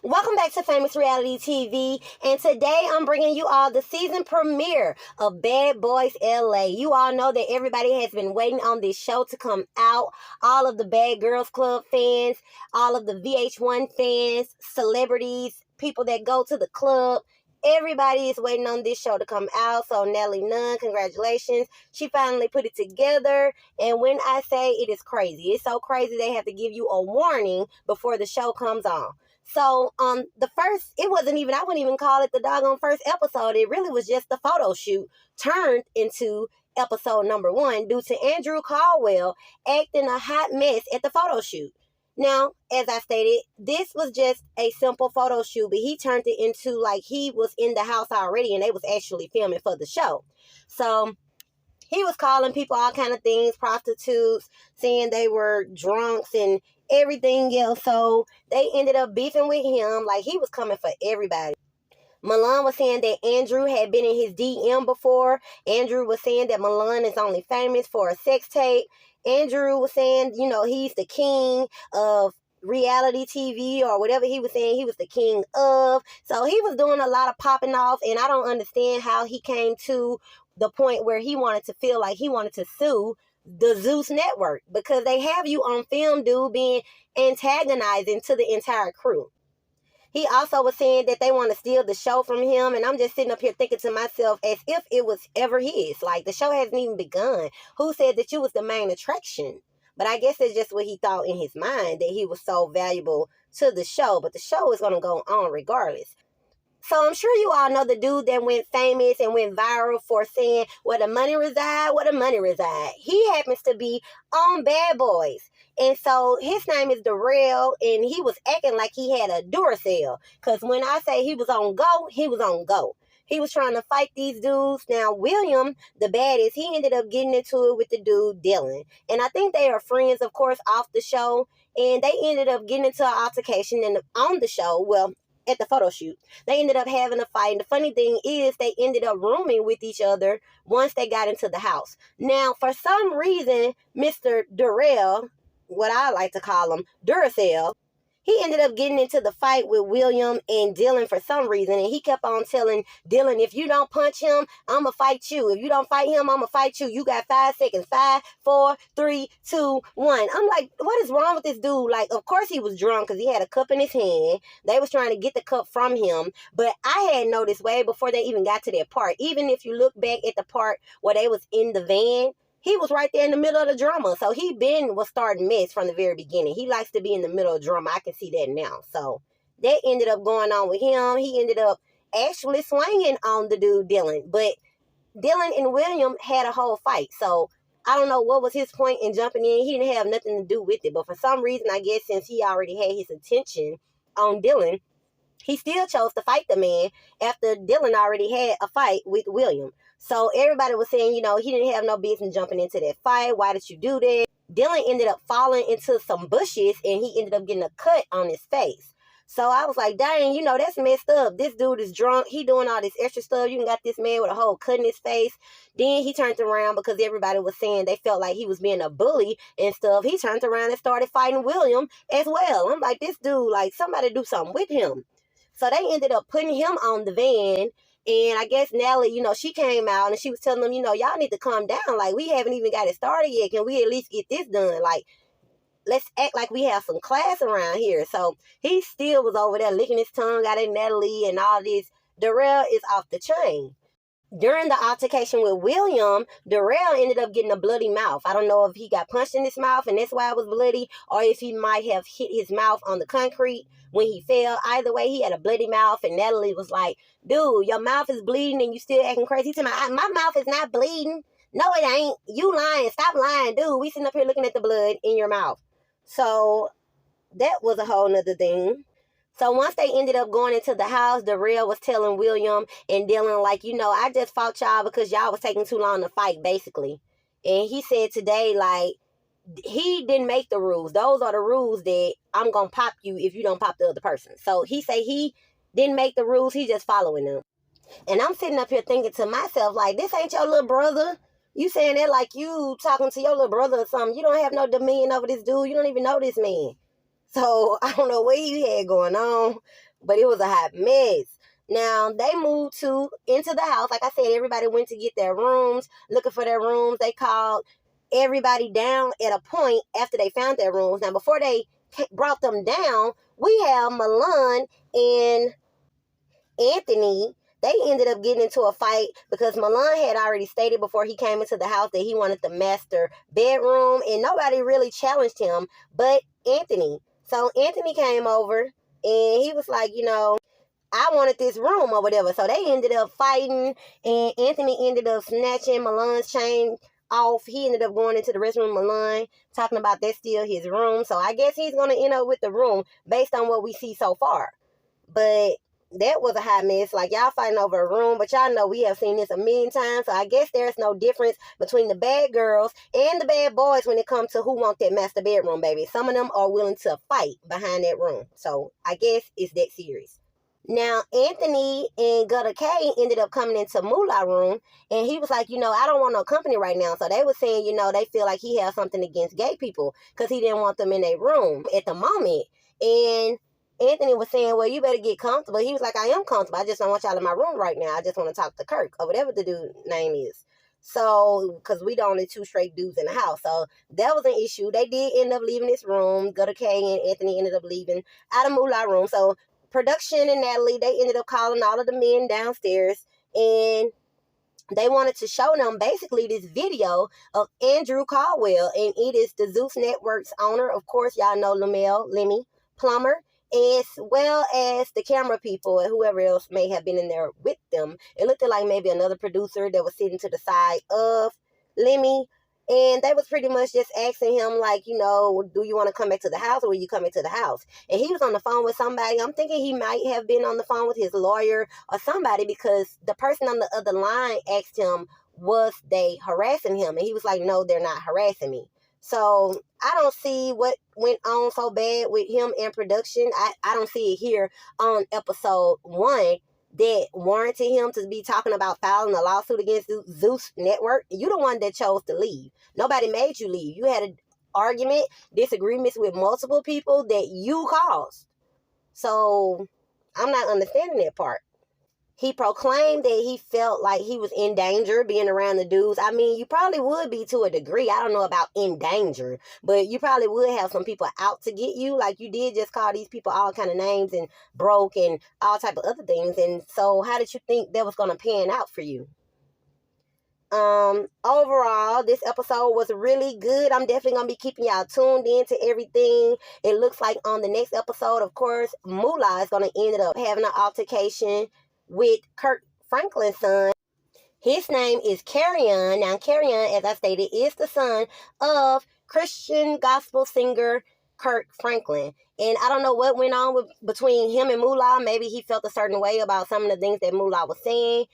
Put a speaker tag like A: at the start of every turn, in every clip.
A: Welcome back to Famous Reality TV, and today I'm bringing you all the season premiere of Bad Boys LA. You all know that everybody has been waiting on this show to come out. All of the Bad Girls Club fans, all of the VH1 fans, celebrities, people that go to the club. Everybody is waiting on this show to come out. So Nelly Nunn, congratulations. She finally put it together. And when I say it is crazy, it's so crazy they have to give you a warning before the show comes on. So, I wouldn't even call it the doggone first episode. It really was just the photo shoot turned into episode number 1 due to Andrew Caldwell acting a hot mess at the photo shoot. Now, as I stated, this was just a simple photo shoot, but he turned it into like he was in the house already and they was actually filming for the show. So, he was calling people all kind of things, prostitutes, saying they were drunks and everything else. So they ended up beefing with him like he was coming for everybody. Milan was saying that Andrew had been in his DM before. Andrew was saying that Milan is only famous for a sex tape. Andrew was saying, he's the king of reality TV or whatever he was saying he was the king of. So he was doing a lot of popping off, and I don't understand how he came to the point where he wanted to feel like he wanted to sue the Zeus network because they have you on film, dude, being antagonizing to the entire crew. He also was saying that they want to steal the show from him, and I'm just sitting up here thinking to myself as if it was ever his. Like, the show hasn't even begun. Who said that you was the main attraction? But I guess it's just what he thought in his mind, that he was so valuable to the show. But the show is going to go on regardless. So I'm sure you all know the dude that went famous and went viral for saying, where the money reside, where the money reside. He happens to be on Bad Boys. And so his name is DurellyRellz, and he was acting like he had a Duracell. Because when I say he was on go, he was on go. He was trying to fight these dudes. Now, William, the baddest, he ended up getting into it with the dude, Dylan. And I think they are friends, of course, off the show. And they ended up getting into an altercation on the show. Well, at the photo shoot, they ended up having a fight. And the funny thing is, they ended up rooming with each other once they got into the house. Now, for some reason, Mr. DurellyRellz, what I like to call him, Duracell, he ended up getting into the fight with William and Dylan for some reason. And he kept on telling Dylan, if you don't punch him, I'm going to fight you. If you don't fight him, I'm going to fight you. You got 5 seconds. 5, 4, 3, 2, 1. I'm like, what is wrong with this dude? Like, of course he was drunk because he had a cup in his hand. They was trying to get the cup from him. But I had noticed way before they even got to that part, even if you look back at the part where they was in the van, he was right there in the middle of the drama. So he was starting mess from the very beginning. He likes to be in the middle of drama. I can see that now. So that ended up going on with him. He ended up actually swinging on the dude, Dylan. But Dylan and William had a whole fight. So I don't know what was his point in jumping in. He didn't have nothing to do with it. But for some reason, I guess since he already had his attention on Dylan, he still chose to fight the man after Dylan already had a fight with William. So everybody was saying, he didn't have no business jumping into that fight. Why did you do that? Dylan ended up falling into some bushes and he ended up getting a cut on his face. So I was like, dang, that's messed up. This dude is drunk. He doing all this extra stuff. You got this man with a whole cut in his face. Then he turned around because everybody was saying they felt like he was being a bully and stuff. He turned around and started fighting William as well. I'm like, this dude, like, somebody do something with him. So they ended up putting him on the van. And I guess Nelly, she came out and she was telling them, y'all need to calm down. Like, we haven't even got it started yet. Can we at least get this done? Like, let's act like we have some class around here. So he still was over there licking his tongue out at Natalie and all this. Durell is off the chain. During the altercation with William, Durell ended up getting a bloody mouth. I don't know if he got punched in his mouth and that's why it was bloody, or if he might have hit his mouth on the concrete when he fell. Either way, he had a bloody mouth, and Natalie was like, dude, your mouth is bleeding and you still acting crazy. He said, my mouth is not bleeding. No, it ain't. You lying. Stop lying, dude. We sitting up here looking at the blood in your mouth. So that was a whole nother thing. So once they ended up going into the house, Durell was telling William and Dylan, like, I just fought y'all because y'all was taking too long to fight, basically. And he said today, like, he didn't make the rules. Those are the rules that I'm going to pop you if you don't pop the other person. So he said he didn't make the rules. He just following them. And I'm sitting up here thinking to myself, like, this ain't your little brother. You saying that like you talking to your little brother or something. You don't have no dominion over this dude. You don't even know this man. So I don't know what he had going on. but it was a hot mess. Now they moved into the house. Like I said, everybody went to get their rooms, looking for their rooms. They called everybody down at a point after they found their rooms. Now before they brought them down, we have Milan and Anthony. They ended up getting into a fight because Milan had already stated before he came into the house that he wanted the master bedroom, and nobody really challenged him but Anthony. So Anthony came over and he was like, I wanted this room or whatever. So they ended up fighting, and Anthony ended up snatching Milan's chain off. He ended up going into the restroom, Milan, talking about that's still his room. So I guess he's going to end up with the room based on what we see so far. But that was a hot mess. Like, y'all fighting over a room, but y'all know we have seen this a million times. So I guess there's no difference between the bad girls and the bad boys when it comes to who want that master bedroom, baby. Some of them are willing to fight behind that room. So I guess it's that serious. Now, Anthony and Gutter K ended up coming into Moolah room, and he was like, I don't want no company right now. So they were saying, they feel like he has something against gay people because he didn't want them in their room at the moment. And Anthony was saying, well, you better get comfortable. He was like, I am comfortable. I just don't want y'all in my room right now. I just want to talk to Kirk or whatever the dude name is. So, because we the only two straight dudes in the house. So, that was an issue. They did end up leaving this room. Gutter K and Anthony ended up leaving out of Moolah room. So, production and Natalie, they ended up calling all of the men downstairs, and they wanted to show them basically this video of Andrew Caldwell, and it is the Zeus Network's owner. Of course, y'all know Lemmy Plummer, as well as the camera people and whoever else may have been in there with them. It looked like maybe another producer that was sitting to the side of Lemmy. And they was pretty much just asking him, like, do you want to come back to the house or will you come back to the house? And he was on the phone with somebody. I'm thinking he might have been on the phone with his lawyer or somebody, because the person on the other line asked him, was they harassing him? And he was like, no, they're not harassing me. So I don't see what went on so bad with him and production. I don't see it here on episode 1 that warranted him to be talking about filing a lawsuit against Zeus Network. You the one that chose to leave. Nobody made you leave. You had an argument, disagreements with multiple people that you caused. So I'm not understanding that part. He proclaimed that he felt like he was in danger being around the dudes. I mean, you probably would be to a degree. I don't know about in danger, but you probably would have some people out to get you. Like, you did just call these people all kind of names and broke and all type of other things. And so how did you think that was going to pan out for you? Overall, this episode was really good. I'm definitely gonna be keeping y'all tuned in to everything. It looks like on the next episode, of course, Moolah is gonna end up having an altercation with Kirk Franklin's son. His name is Carrion. Now, Carrion, as I stated, is the son of Christian gospel singer Kirk Franklin. And I don't know what went on between him and Moolah. Maybe he felt a certain way about some of the things that Moolah was saying.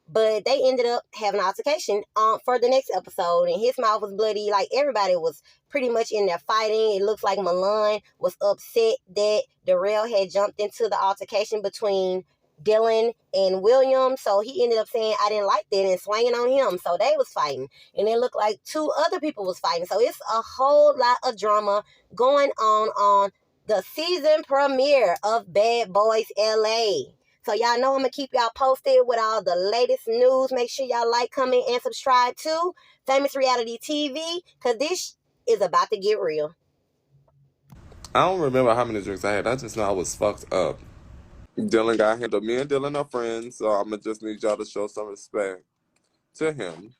A: But they ended up having an altercation for the next episode, and his mouth was bloody. Like, everybody was pretty much in there fighting. It looks like Milan was upset that Durell had jumped into the altercation between Dylan and William. So he ended up saying, I didn't like that, and swinging on him. So they was fighting. And it looked like 2 other people was fighting. So it's a whole lot of drama going on the season premiere of Bad Boys LA. So y'all know I'm going to keep y'all posted with all the latest news. Make sure y'all like, comment, and subscribe to Famous Reality TV, because this is about to get real.
B: I don't remember how many drinks I had. I just know I was fucked up. Dylan got him. Me and Dylan are friends, so I'm going to just need y'all to show some respect to him.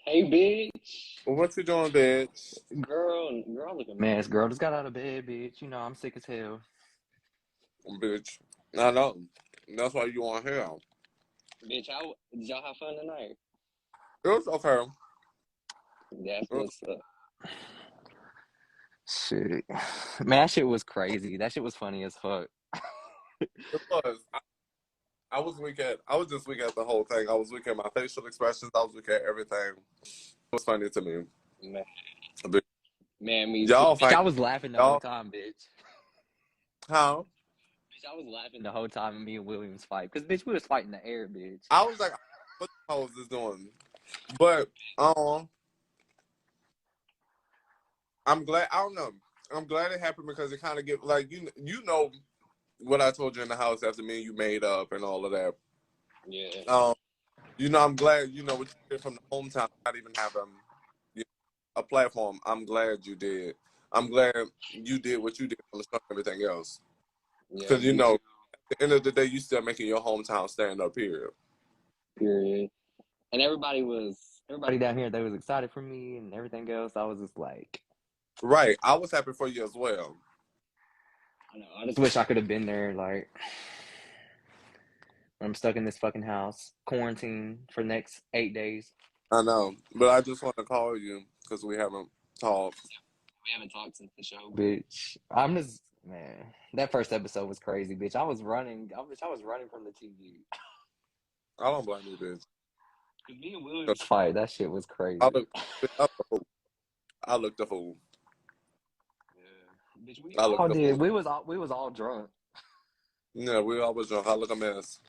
C: Hey, bitch.
B: What you doing, bitch?
C: Girl, look a mess, girl. Just got out of bed, bitch. I'm sick as hell.
B: Bitch. I know. That's why you on here.
C: Bitch, did y'all have fun tonight?
B: It was okay.
C: That's what's up.
D: Shit. Man, that shit was crazy. That shit was funny as fuck.
B: It was. I was just weak at the whole thing. I was weak at my facial expressions. I was weak at everything. It was funny to me.
C: Man, me
B: y'all
C: too.
D: Bitch, I was laughing the whole time, bitch.
B: How?
D: Bitch, I was laughing the whole time in me and Williams fight. Because, bitch, we was fighting the air, bitch.
B: I was like, what the hell is this doing? But, I'm glad, I don't know. I'm glad it happened because it kind of get, like, you know, what I told you in the house after me and you made up and all of that.
D: Yeah.
B: You know, I'm glad, you know, what you did from the hometown, not even have you know, a platform. I'm glad you did. I'm glad you did what you did on the show and everything else.
D: Yeah.
B: Because, you know, at the end of the day, you still making your hometown stand up, period.
D: And everybody down here, they was excited for me and everything else. I was just like,
B: Right. I was happy for you as well.
D: I know. I just wish I could have been there. Like, I'm stuck in this fucking house, quarantine for the next 8 days.
B: I know. But I just want to call you because we haven't talked.
D: We haven't talked since the show, bitch. I'm just, man. That first episode was crazy, bitch. I was running. I was running from the TV.
B: I don't blame you, bitch.
D: Cause me and Williams fight. That shit was crazy.
B: I looked a fool.
D: Yeah, bitch. We all did. We was all drunk.
B: Yeah, we always drunk. I look a mess.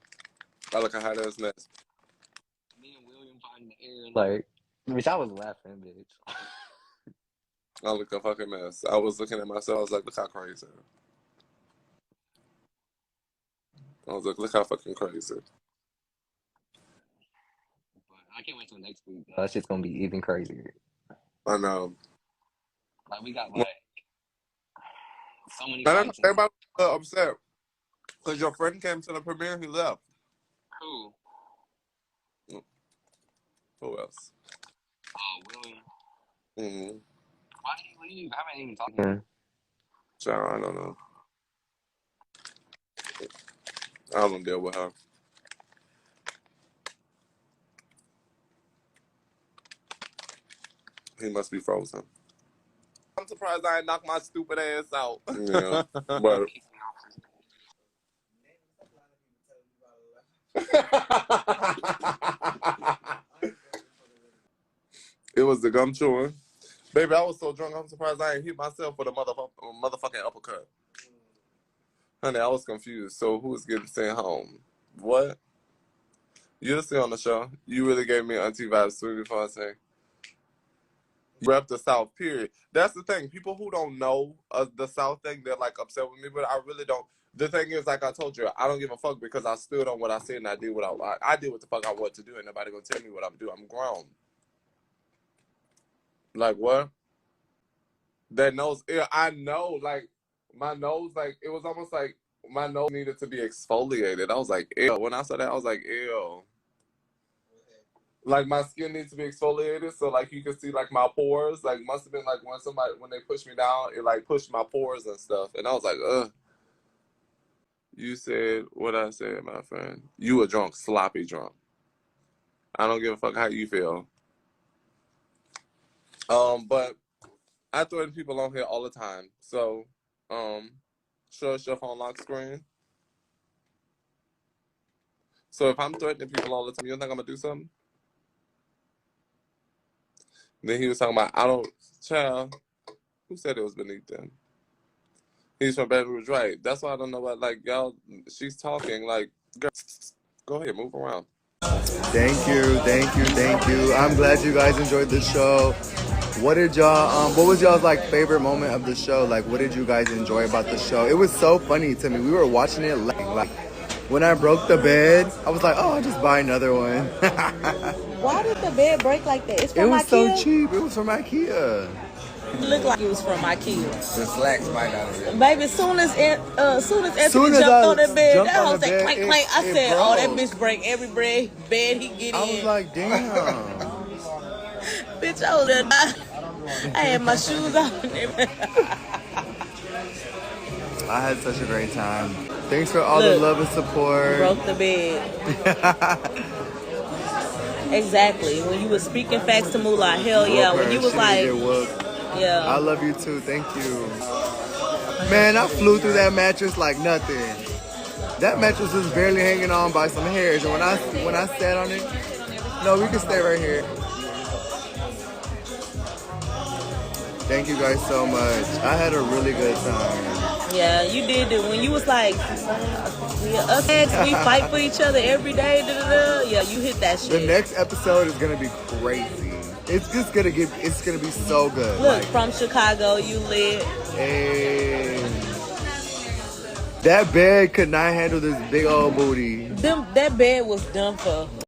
B: I look a hot ass mess.
D: Me and William fighting the air. Like, bitch, I was laughing, bitch.
B: I look a fucking mess. I was looking at myself. I was like, look how crazy. I was like, look how fucking crazy.
D: I can't wait till next week. That shit's gonna be even crazier.
B: I know.
D: Like, we got like so many.
B: I don't know. Everybody was upset because your friend came to the premiere. He left.
D: Who?
B: Who else?
D: Oh, William.
B: Mm-hmm.
D: Why did he leave? I haven't even talked to him.
B: Child, I don't know. I don't deal with her. He must be frozen. I'm surprised I ain't knocked my stupid ass out. Yeah, but it was the gum chewing. Baby, I was so drunk, I'm surprised I ain't hit myself with a motherfucking uppercut. Honey, I was confused. So who was getting sent home? What? You'll see on the show. You really gave me auntie vibes too before I say. Rep the South, period. That's the thing. People who don't know the South thing, they're like upset with me, but I really don't. The thing is, like I told you, I don't give a fuck because I stood on what I said and I did what I did what the fuck I want to do, and nobody gonna tell me what I'm doing. I'm grown. Like what? That nose, yeah, I know. Like my nose, like it was almost like my nose needed to be exfoliated. I was like, ew. When I saw that, I was like, ew. Like my skin needs to be exfoliated, so like you can see like my pores. Like must have been like when they pushed me down, it like pushed my pores and stuff, and I was like, ugh. You said what I said, my friend. You a drunk, sloppy drunk. I don't give a fuck how you feel. But I threaten people on here all the time. So, show us your phone lock screen. So if I'm threatening people all the time, you don't think I'm gonna do something? Then he was talking about, child, who said it was beneath them? He's from Baton Rouge, right? That's why I don't know what, like, y'all, she's talking, like, girl, go ahead, move around.
E: Thank you. I'm glad you guys enjoyed the show. What was y'all's like favorite moment of the show? Like, what did you guys enjoy about the show? It was so funny to me. We were watching it like when I broke the bed, I was like, oh, I'll just buy another one.
F: Why did the bed break like that? It's from
E: It was
F: IKEA?
E: so cheap. It was from IKEA.
F: It looked like it was from IKEA.
E: The slacks might not have been.
F: Baby, soon as Anthony jumped on that bed, that whole thing clank clank. I said,
E: broke.
F: oh, that bitch break every bed he get in.
E: I was like, damn.
F: Bitch, I was there. I had my shoes on.
E: I had such a great time. Thanks for all the love and support.
F: Broke the bed. Exactly. When you was speaking facts to Moolah, hell yeah. When you was like, yeah.
E: I love you too. Thank you. Man, I flew through that mattress like nothing. That mattress was barely hanging on by some hairs, and when I sat on it, no, we can stay right here. Thank you guys so much. I had a really good time.
F: Yeah, you did it. When you was like, us we fight for each other every day. Yeah, you hit that shit.
E: The next episode is gonna be crazy. It's gonna be so good.
F: Look, from Chicago, you lit.
E: Hey. That bed could not handle this big old booty.
F: That bed was done for